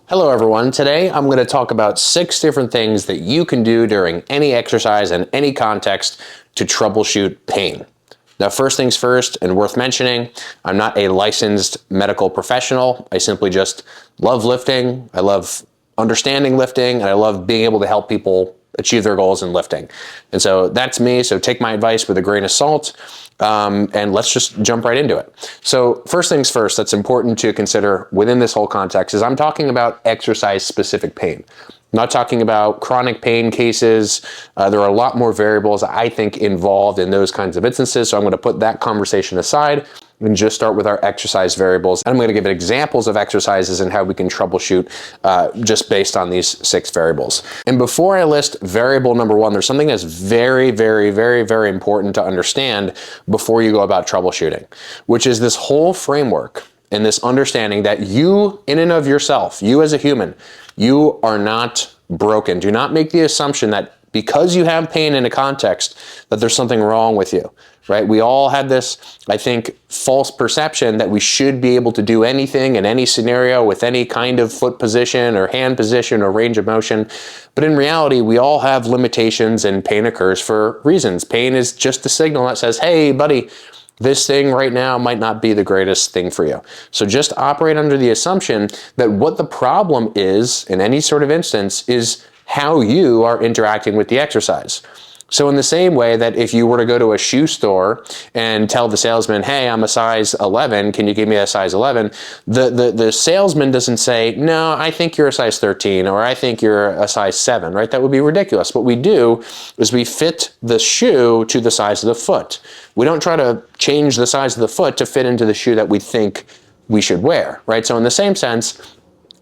Hello everyone, today I'm going to talk about 6 different things that you can do during any exercise in any context to troubleshoot pain. Now first things first, and worth mentioning, I'm not a licensed medical professional. I simply just love lifting, I love understanding lifting, and I love being able to help people achieve their goals in lifting. And so that's me, so take my advice with a grain of salt, and let's just jump right into it. So first things first, that's important to consider within this whole context is I'm talking about exercise-specific pain. I'm not talking about chronic pain cases. There are a lot more variables, I think, involved in those kinds of instances, so I'm going to put that conversation aside and just start with our exercise variables. And I'm going to give examples of exercises and how we can troubleshoot just based on these 6 variables. And before I list variable number 1, there's something that's very, very, very, very important to understand before you go about troubleshooting, which is this whole framework and this understanding that you, in and of yourself, you as a human, you are not broken. Do not make the assumption that because you have pain in a context that there's something wrong with you, right? We all have this, I think, false perception that we should be able to do anything in any scenario with any kind of foot position or hand position or range of motion. But in reality, we all have limitations and pain occurs for reasons. Pain is just a signal that says, hey, buddy, this thing right now might not be the greatest thing for you. So just operate under the assumption that what the problem is in any sort of instance is how you are interacting with the exercise. So in the same way that if you were to go to a shoe store and tell the salesman, hey, I'm a size 11, can you give me a size 11? The salesman doesn't say, no, I think you're a size 13, or I think you're a size 7, right? That would be ridiculous. What we do is we fit the shoe to the size of the foot. We don't try to change the size of the foot to fit into the shoe that we think we should wear, right? So in the same sense,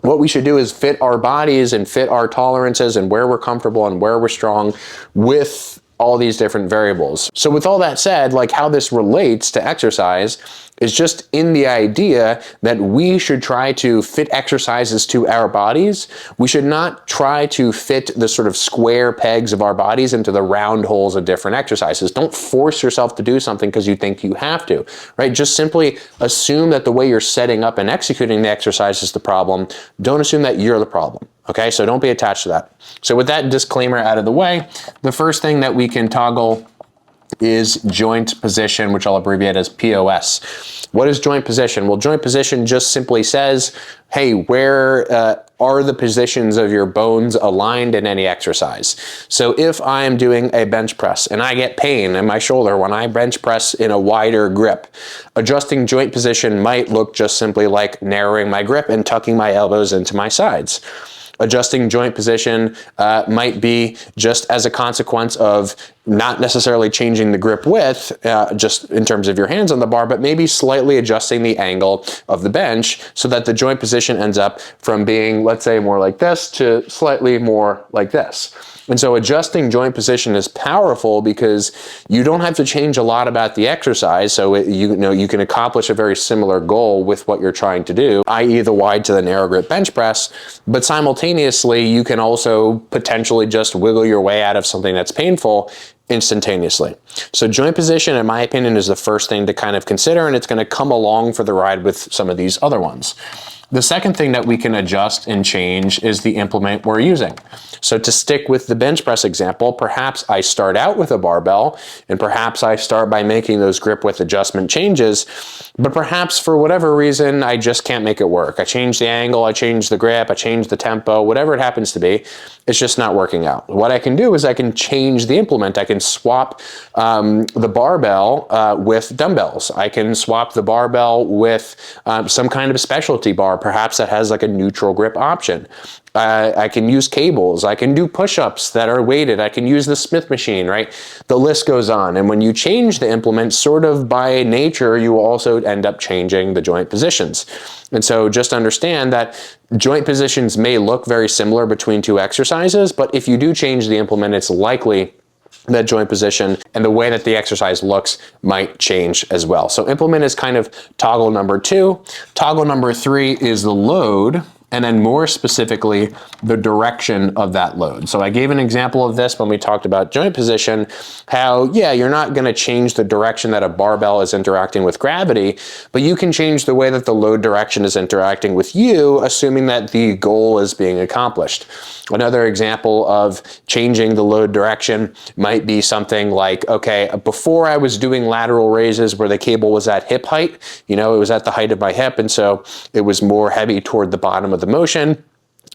what we should do is fit our bodies and fit our tolerances and where we're comfortable and where we're strong with all these different variables. So with all that said, like how this relates to exercise is just in the idea that we should try to fit exercises to our bodies. We should not try to fit the sort of square pegs of our bodies into the round holes of different exercises. Don't force yourself to do something because you think you have to, right? Just simply assume that the way you're setting up and executing the exercise is the problem. Don't assume that you're the problem. Okay, so don't be attached to that. So with that disclaimer out of the way, the first thing that we can toggle is joint position, which I'll abbreviate as POS. What is joint position? Well, joint position just simply says, hey, where are the positions of your bones aligned in any exercise? So if I am doing a bench press and I get pain in my shoulder when I bench press in a wider grip, adjusting joint position might look just simply like narrowing my grip and tucking my elbows into my sides. Adjusting joint position might be just as a consequence of not necessarily changing the grip width, just in terms of your hands on the bar, but maybe slightly adjusting the angle of the bench so that the joint position ends up from being, let's say, more like this to slightly more like this. And so adjusting joint position is powerful because you don't have to change a lot about the exercise. So you can accomplish a very similar goal with what you're trying to do, i.e. the wide to the narrow grip bench press, but simultaneously you can also potentially just wiggle your way out of something that's painful instantaneously. So joint position, in my opinion, is the first thing to kind of consider, and it's going to come along for the ride with some of these other ones. The second thing that we can adjust and change is the implement we're using. So to stick with the bench press example, perhaps I start out with a barbell, and perhaps I start by making those grip width adjustment changes, but perhaps for whatever reason, I just can't make it work. I change the angle, I change the grip, I change the tempo, whatever it happens to be, it's just not working out. What I can do is I can change the implement. I can swap the barbell with dumbbells. I can swap the barbell with some kind of specialty bar, perhaps that has like a neutral grip option. I can use cables. I can do push-ups that are weighted. I can use the Smith machine, right? The list goes on. And when you change the implement, sort of by nature, you will also end up changing the joint positions. And so just understand that joint positions may look very similar between 2 exercises, but if you do change the implement, it's likely that joint position and the way that the exercise looks might change as well. So implement is kind of toggle number 2. Toggle number 3 is the load. and then more specifically, the direction of that load. So I gave an example of this when we talked about joint position, how, yeah, you're not going to change the direction that a barbell is interacting with gravity, but you can change the way that the load direction is interacting with you, assuming that the goal is being accomplished. Another example of changing the load direction might be something like, okay, before I was doing lateral raises where the cable was at hip height, it was at the height of my hip, and so it was more heavy toward the bottom of the motion.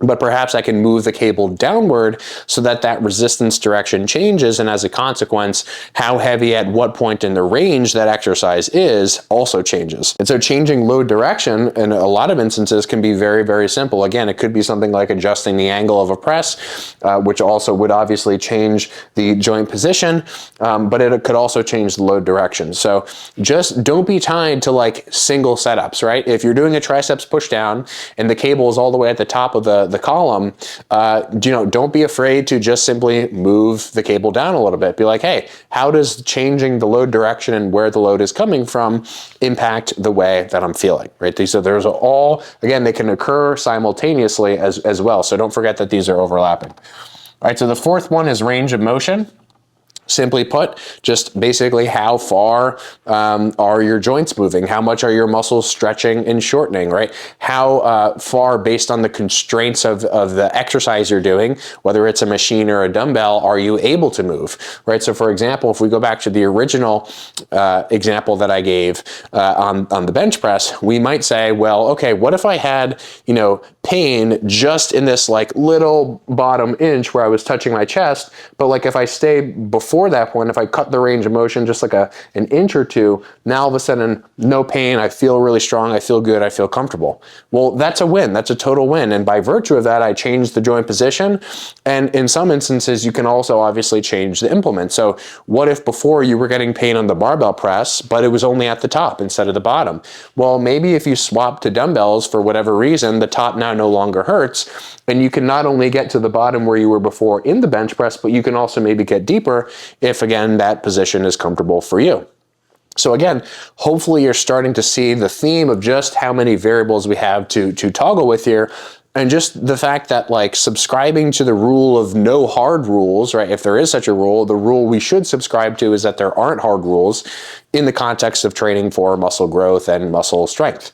But perhaps I can move the cable downward so that that resistance direction changes, and as a consequence, how heavy at what point in the range that exercise is also changes. And so changing load direction in a lot of instances can be very, very simple. Again, it could be something like adjusting the angle of a press, which also would obviously change the joint position, but it could also change the load direction. So just don't be tied to like single setups, right? If you're doing a triceps push down and the cable is all the way at the top of the column, don't be afraid to just simply move the cable down a little bit. Be like, hey, how does changing the load direction and where the load is coming from impact the way that I'm feeling, right? So there's all, again, they can occur simultaneously as well. So don't forget that these are overlapping. All right, so the fourth one is range of motion. Simply put, just basically how far are your joints moving? How much are your muscles stretching and shortening, right? How far, based on the constraints of the exercise you're doing, whether it's a machine or a dumbbell, are you able to move, right? So for example, if we go back to the original example that I gave on the bench press, we might say, well, okay, what if I had, pain just in this like little bottom inch where I was touching my chest, but like if I stay before that point, if I cut the range of motion just like an inch or two, now all of a sudden no pain, I feel really strong, I feel good, I feel comfortable. Well, that's a win, that's a total win. And by virtue of that, I changed the joint position. And in some instances, you can also obviously change the implement. So what if before you were getting pain on the barbell press, but it was only at the top instead of the bottom? Well, maybe if you swap to dumbbells for whatever reason, the top now no longer hurts, and you can not only get to the bottom where you were before in the bench press, but you can also maybe get deeper if, again, that position is comfortable for you. So again, hopefully you're starting to see the theme of just how many variables we have to toggle with here. And just the fact that like subscribing to the rule of no hard rules, right? If there is such a rule, the rule we should subscribe to is that there aren't hard rules in the context of training for muscle growth and muscle strength.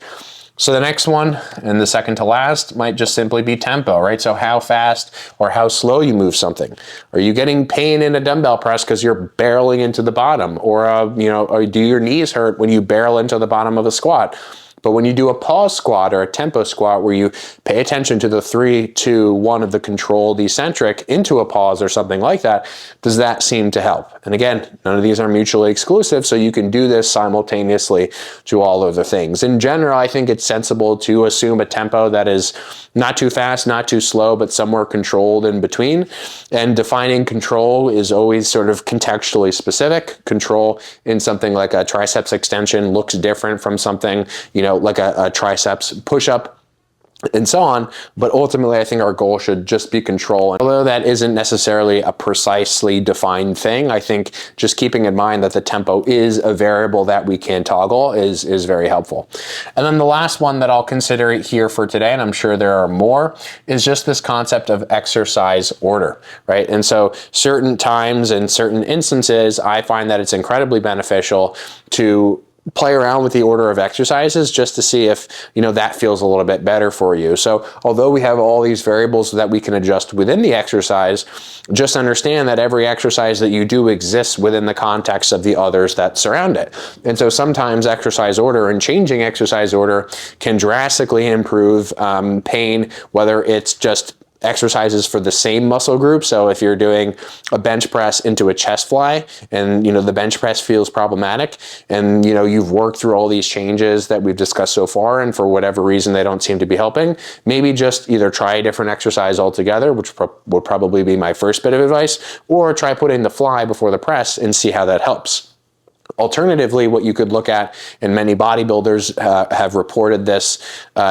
So the next one, and the second to last, might just simply be tempo, right? So how fast or how slow you move something. Are you getting pain in a dumbbell press because you're barreling into the bottom? Or, or do your knees hurt when you barrel into the bottom of a squat? But when you do a pause squat or a tempo squat where you pay attention to the 3, 2, 1 of the controlled eccentric into a pause or something like that, does that seem to help? And again, none of these are mutually exclusive, so you can do this simultaneously to all other things. In general, I think it's sensible to assume a tempo that is not too fast, not too slow, but somewhere controlled in between. And defining control is always sort of contextually specific. Control in something like a triceps extension looks different from something, like a triceps push-up, and so on. But ultimately, I think our goal should just be control. And although that isn't necessarily a precisely defined thing, I think just keeping in mind that the tempo is a variable that we can toggle is very helpful. And then the last one that I'll consider here for today, and I'm sure there are more, is just this concept of exercise order, right? And so certain times and certain instances, I find that it's incredibly beneficial to play around with the order of exercises just to see if, that feels a little bit better for you. So although we have all these variables that we can adjust within the exercise, just understand that every exercise that you do exists within the context of the others that surround it. And so sometimes exercise order and changing exercise order can drastically improve pain, whether it's just exercises for the same muscle group. So if you're doing a bench press into a chest fly and the bench press feels problematic and you've worked through all these changes that we've discussed so far and for whatever reason they don't seem to be helping, maybe just either try a different exercise altogether, which would probably be my first bit of advice, or try putting the fly before the press and see how that helps. Alternatively, what you could look at, and many bodybuilders have reported this,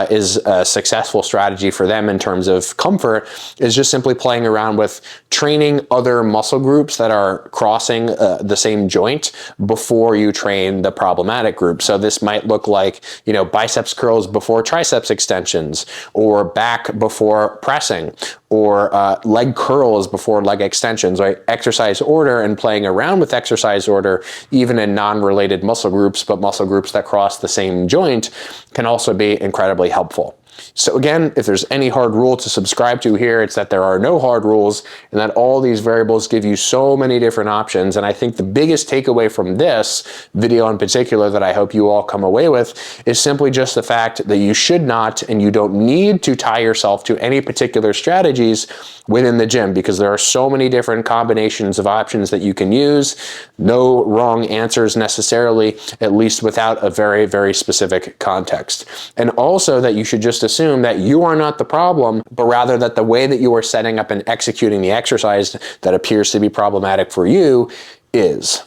is a successful strategy for them in terms of comfort, is just simply playing around with training other muscle groups that are crossing the same joint before you train the problematic group. So this might look like, you know, biceps curls before triceps extensions, or back before pressing, or leg curls before leg extensions, right? Exercise order and playing around with exercise order, even in non-related muscle groups, but muscle groups that cross the same joint, can also be incredibly helpful. So again, if there's any hard rule to subscribe to here, it's that there are no hard rules and that all these variables give you so many different options. And I think the biggest takeaway from this video in particular that I hope you all come away with is simply just the fact that you should not and you don't need to tie yourself to any particular strategies within the gym, because there are so many different combinations of options that you can use. No wrong answers necessarily, at least without a very, very specific context. And also that you should just assume that you are not the problem, but rather that the way that you are setting up and executing the exercise that appears to be problematic for you is.